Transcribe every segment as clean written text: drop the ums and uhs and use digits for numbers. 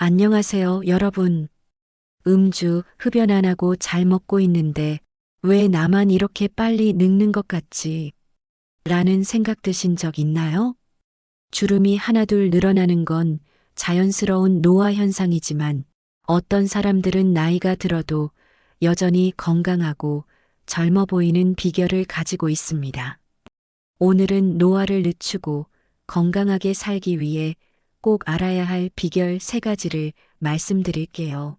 안녕하세요, 여러분. 음주, 흡연 안 하고 잘 먹고 있는데 왜 나만 이렇게 빨리 늙는 것 같지? 라는 생각 드신 적 있나요? 주름이 하나둘 늘어나는 건 자연스러운 노화 현상이지만 어떤 사람들은 나이가 들어도 여전히 건강하고 젊어 보이는 비결을 가지고 있습니다. 오늘은 노화를 늦추고 건강하게 살기 위해 꼭 알아야 할 비결 3가지를 말씀드릴게요.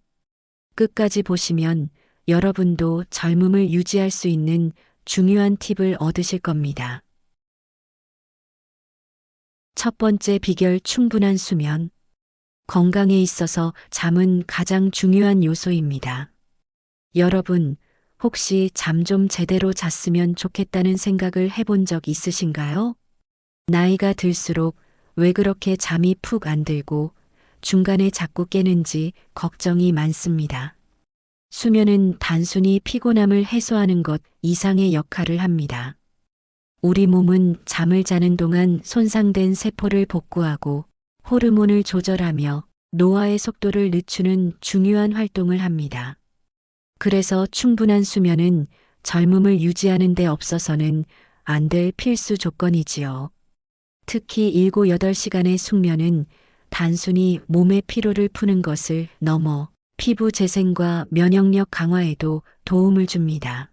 끝까지 보시면 여러분도 젊음을 유지할 수 있는 중요한 팁을 얻으실 겁니다. 첫 번째 비결 충분한 수면. 건강에 있어서 잠은 가장 중요한 요소입니다. 여러분, 혹시 잠 좀 제대로 잤으면 좋겠다는 생각을 해본 적 있으신가요? 나이가 들수록 왜 그렇게 잠이 푹 안 들고 중간에 자꾸 깨는지 걱정이 많습니다. 수면은 단순히 피곤함을 해소하는 것 이상의 역할을 합니다. 우리 몸은 잠을 자는 동안 손상된 세포를 복구하고 호르몬을 조절하며 노화의 속도를 늦추는 중요한 활동을 합니다. 그래서 충분한 수면은 젊음을 유지하는 데 없어서는 안 될 필수 조건이지요. 특히 7, 8시간의 숙면은 단순히 몸의 피로를 푸는 것을 넘어 피부 재생과 면역력 강화에도 도움을 줍니다.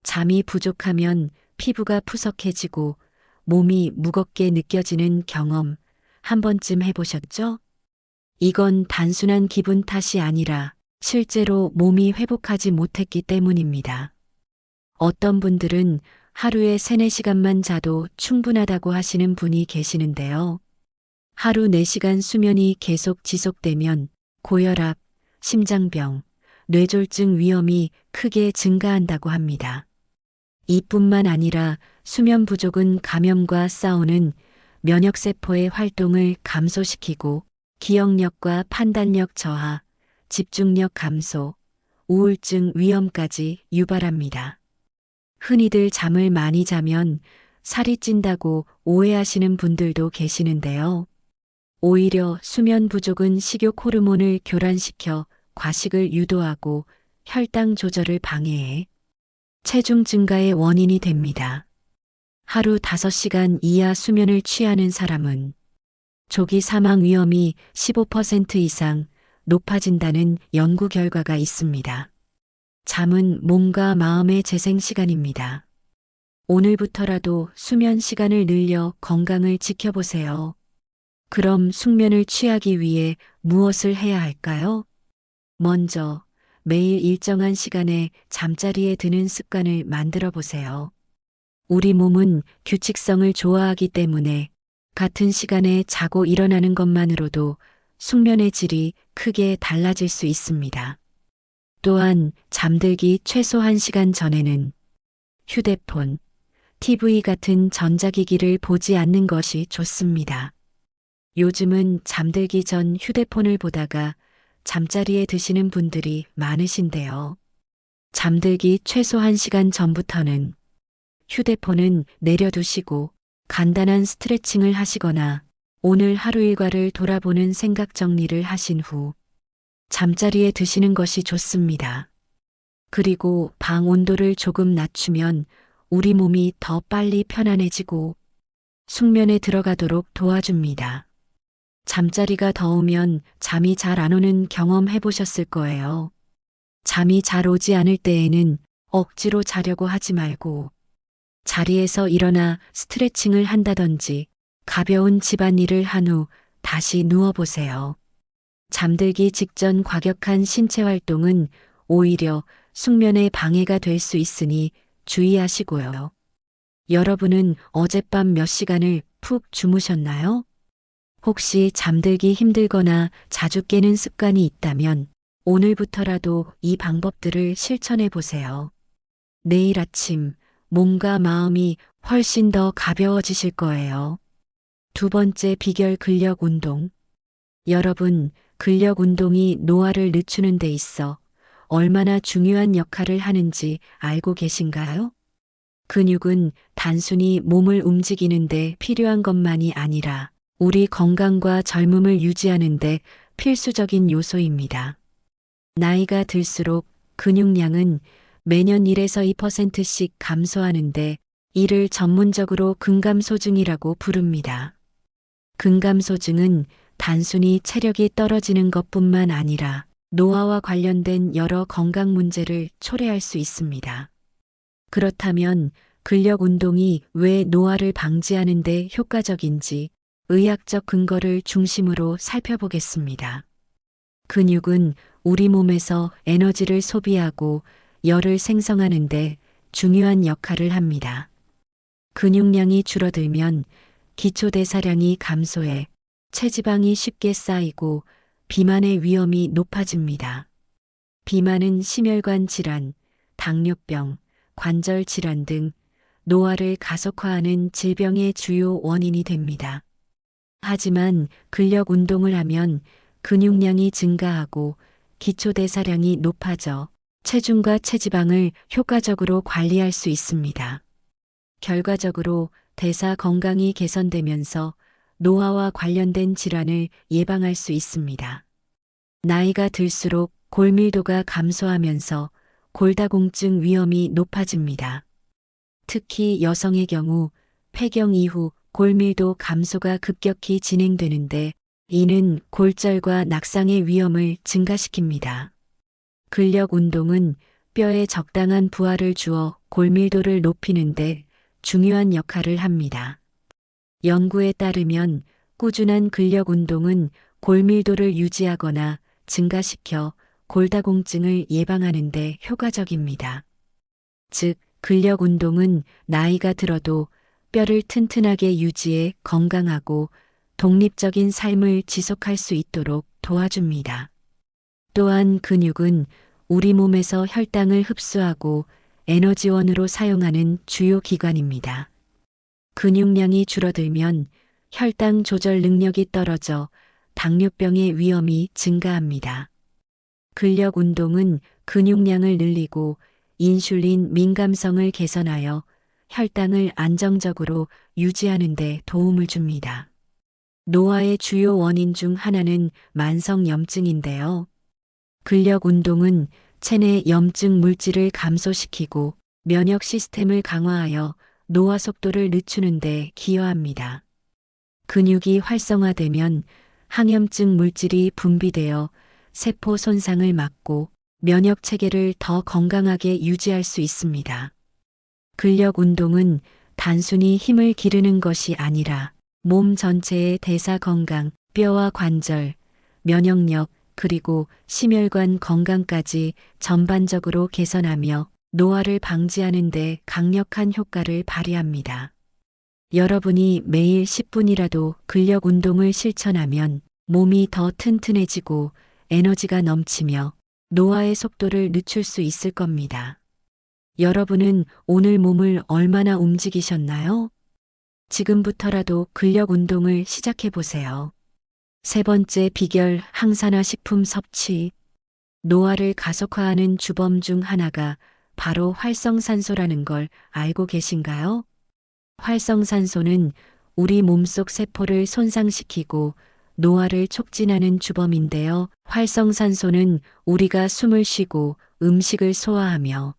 잠이 부족하면 피부가 푸석해지고 몸이 무겁게 느껴지는 경험 한 번쯤 해보셨죠? 이건 단순한 기분 탓이 아니라 실제로 몸이 회복하지 못했기 때문입니다. 어떤 분들은 하루에 3, 4시간만 자도 충분하다고 하시는 분이 계시는데요. 하루 4시간 수면이 계속 지속되면 고혈압, 심장병, 뇌졸중 위험이 크게 증가한다고 합니다. 이뿐만 아니라 수면 부족은 감염과 싸우는 면역세포의 활동을 감소시키고 기억력과 판단력 저하, 집중력 감소, 우울증 위험까지 유발합니다. 흔히들 잠을 많이 자면 살이 찐다고 오해하시는 분들도 계시는데요. 오히려 수면 부족은 식욕 호르몬을 교란시켜 과식을 유도하고 혈당 조절을 방해해 체중 증가의 원인이 됩니다. 하루 5시간 이하 수면을 취하는 사람은 조기 사망 위험이 15% 이상 높아진다는 연구 결과가 있습니다. 잠은 몸과 마음의 재생 시간입니다. 오늘부터라도 수면 시간을 늘려 건강을 지켜보세요. 그럼 숙면을 취하기 위해 무엇을 해야 할까요? 먼저 매일 일정한 시간에 잠자리에 드는 습관을 만들어 보세요. 우리 몸은 규칙성을 좋아하기 때문에 같은 시간에 자고 일어나는 것만으로도 숙면의 질이 크게 달라질 수 있습니다. 또한 잠들기 최소 1시간 전에는 휴대폰, TV 같은 전자기기를 보지 않는 것이 좋습니다. 요즘은 잠들기 전 휴대폰을 보다가 잠자리에 드시는 분들이 많으신데요. 잠들기 최소 1시간 전부터는 휴대폰은 내려두시고 간단한 스트레칭을 하시거나 오늘 하루 일과를 돌아보는 생각 정리를 하신 후 잠자리에 드시는 것이 좋습니다. 그리고 방 온도를 조금 낮추면 우리 몸이 더 빨리 편안해지고 숙면에 들어가도록 도와줍니다. 잠자리가 더우면 잠이 잘 안 오는 경험 해보셨을 거예요. 잠이 잘 오지 않을 때에는 억지로 자려고 하지 말고 자리에서 일어나 스트레칭을 한다든지 가벼운 집안일을 한 후 다시 누워보세요. 잠들기 직전 과격한 신체 활동은 오히려 숙면에 방해가 될 수 있으니 주의하시고요. 여러분은 어젯밤 몇 시간을 푹 주무셨나요? 혹시 잠들기 힘들거나 자주 깨는 습관이 있다면 오늘부터라도 이 방법들을 실천해 보세요. 내일 아침 몸과 마음이 훨씬 더 가벼워지실 거예요. 두 번째 비결 근력 운동. 여러분, 근력 운동이 노화를 늦추는 데 있어 얼마나 중요한 역할을 하는지 알고 계신가요? 근육은 단순히 몸을 움직이는데 필요한 것만이 아니라 우리 건강과 젊음을 유지하는데 필수적인 요소입니다. 나이가 들수록 근육량은 매년 1에서 2%씩 감소하는데 이를 전문적으로 근감소증이라고 부릅니다. 근감소증은 단순히 체력이 떨어지는 것뿐만 아니라 노화와 관련된 여러 건강 문제를 초래할 수 있습니다. 그렇다면 근력 운동이 왜 노화를 방지하는 데 효과적인지 의학적 근거를 중심으로 살펴보겠습니다. 근육은 우리 몸에서 에너지를 소비하고 열을 생성하는데 중요한 역할을 합니다. 근육량이 줄어들면 기초대사량이 감소해 체지방이 쉽게 쌓이고 비만의 위험이 높아집니다. 비만은 심혈관 질환, 당뇨병, 관절 질환 등 노화를 가속화하는 질병의 주요 원인이 됩니다. 하지만 근력 운동을 하면 근육량이 증가하고 기초대사량이 높아져 체중과 체지방을 효과적으로 관리할 수 있습니다. 결과적으로 대사 건강이 개선되면서 노화와 관련된 질환을 예방할 수 있습니다. 나이가 들수록 골밀도가 감소하면서 골다공증 위험이 높아집니다. 특히 여성의 경우 폐경 이후 골밀도 감소가 급격히 진행되는데 이는 골절과 낙상의 위험을 증가시킵니다. 근력 운동은 뼈에 적당한 부하를 주어 골밀도를 높이는데 중요한 역할을 합니다. 연구에 따르면 꾸준한 근력 운동은 골밀도를 유지하거나 증가시켜 골다공증을 예방하는 데 효과적입니다. 즉, 근력 운동은 나이가 들어도 뼈를 튼튼하게 유지해 건강하고 독립적인 삶을 지속할 수 있도록 도와줍니다. 또한 근육은 우리 몸에서 혈당을 흡수하고 에너지원으로 사용하는 주요 기관입니다. 근육량이 줄어들면 혈당 조절 능력이 떨어져 당뇨병의 위험이 증가합니다. 근력 운동은 근육량을 늘리고 인슐린 민감성을 개선하여 혈당을 안정적으로 유지하는 데 도움을 줍니다. 노화의 주요 원인 중 하나는 만성염증인데요. 근력 운동은 체내 염증 물질을 감소시키고 면역 시스템을 강화하여 노화 속도를 늦추는 데 기여합니다. 근육이 활성화되면 항염증 물질이 분비되어 세포 손상을 막고 면역 체계를 더 건강하게 유지할 수 있습니다. 근력 운동은 단순히 힘을 기르는 것이 아니라 몸 전체의 대사 건강, 뼈와 관절, 면역력, 그리고 심혈관 건강까지 전반적으로 개선하며 노화를 방지하는 데 강력한 효과를 발휘합니다. 여러분이 매일 10분이라도 근력 운동을 실천하면 몸이 더 튼튼해지고 에너지가 넘치며 노화의 속도를 늦출 수 있을 겁니다. 여러분은 오늘 몸을 얼마나 움직이셨나요? 지금부터라도 근력 운동을 시작해 보세요. 세 번째 비결, 항산화 식품 섭취. 노화를 가속화하는 주범 중 하나가 바로 활성산소라는 걸 알고 계신가요? 활성산소는 우리 몸속 세포를 손상시키고 노화를 촉진하는 주범인데요. 활성산소는 우리가 숨을 쉬고 음식을 소화하며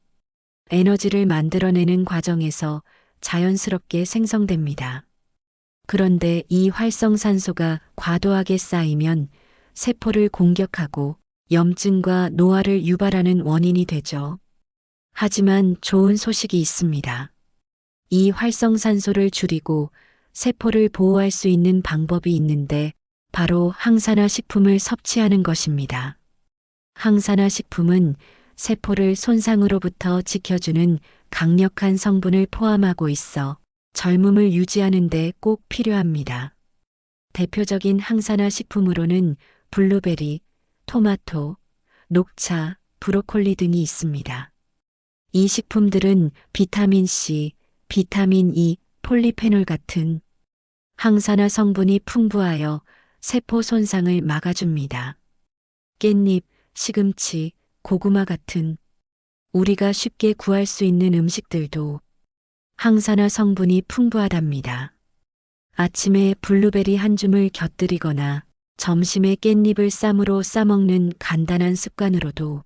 에너지를 만들어내는 과정에서 자연스럽게 생성됩니다. 그런데 이 활성산소가 과도하게 쌓이면 세포를 공격하고 염증과 노화를 유발하는 원인이 되죠. 하지만 좋은 소식이 있습니다. 이 활성산소를 줄이고 세포를 보호할 수 있는 방법이 있는데 바로 항산화 식품을 섭취하는 것입니다. 항산화 식품은 세포를 손상으로부터 지켜주는 강력한 성분을 포함하고 있어 젊음을 유지하는 데 꼭 필요합니다. 대표적인 항산화 식품으로는 블루베리, 토마토, 녹차, 브로콜리 등이 있습니다. 이 식품들은 비타민 C, 비타민 E, 폴리페놀 같은 항산화 성분이 풍부하여 세포 손상을 막아줍니다. 깻잎, 시금치, 고구마 같은 우리가 쉽게 구할 수 있는 음식들도 항산화 성분이 풍부하답니다. 아침에 블루베리 한 줌을 곁들이거나 점심에 깻잎을 쌈으로 싸먹는 간단한 습관으로도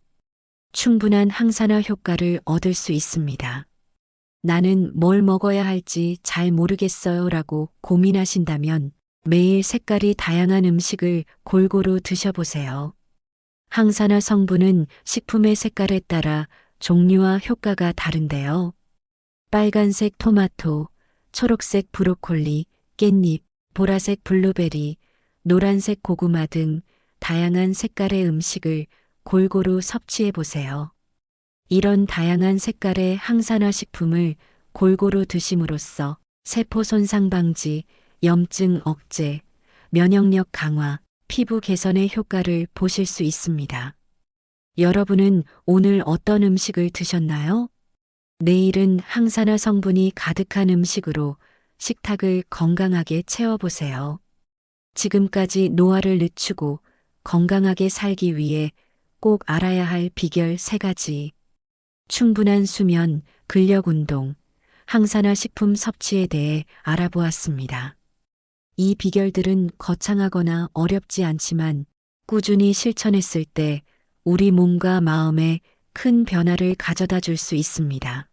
충분한 항산화 효과를 얻을 수 있습니다. 나는 뭘 먹어야 할지 잘 모르겠어요 라고 고민하신다면 매일 색깔이 다양한 음식을 골고루 드셔보세요. 항산화 성분은 식품의 색깔에 따라 종류와 효과가 다른데요. 빨간색 토마토, 초록색 브로콜리, 깻잎, 보라색 블루베리, 노란색 고구마 등 다양한 색깔의 음식을 골고루 섭취해 보세요. 이런 다양한 색깔의 항산화 식품을 골고루 드심으로써 세포 손상 방지, 염증 억제, 면역력 강화, 피부 개선의 효과를 보실 수 있습니다. 여러분은 오늘 어떤 음식을 드셨나요? 내일은 항산화 성분이 가득한 음식으로 식탁을 건강하게 채워보세요. 지금까지 노화를 늦추고 건강하게 살기 위해 꼭 알아야 할 비결 3가지. 충분한 수면, 근력 운동, 항산화 식품 섭취에 대해 알아보았습니다. 이 비결들은 거창하거나 어렵지 않지만 꾸준히 실천했을 때 우리 몸과 마음에 큰 변화를 가져다 줄 수 있습니다.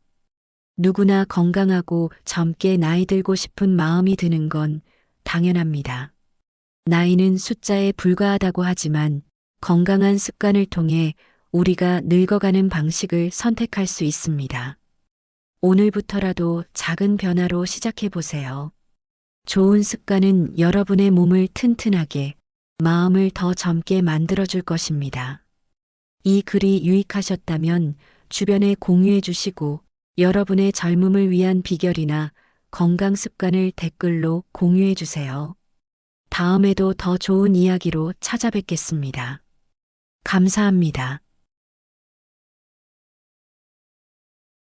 누구나 건강하고 젊게 나이 들고 싶은 마음이 드는 건 당연합니다. 나이는 숫자에 불과하다고 하지만 건강한 습관을 통해 우리가 늙어가는 방식을 선택할 수 있습니다. 오늘부터라도 작은 변화로 시작해 보세요. 좋은 습관은 여러분의 몸을 튼튼하게, 마음을 더 젊게 만들어줄 것입니다. 이 글이 유익하셨다면 주변에 공유해 주시고 여러분의 젊음을 위한 비결이나 건강 습관을 댓글로 공유해 주세요. 다음에도 더 좋은 이야기로 찾아뵙겠습니다. 감사합니다.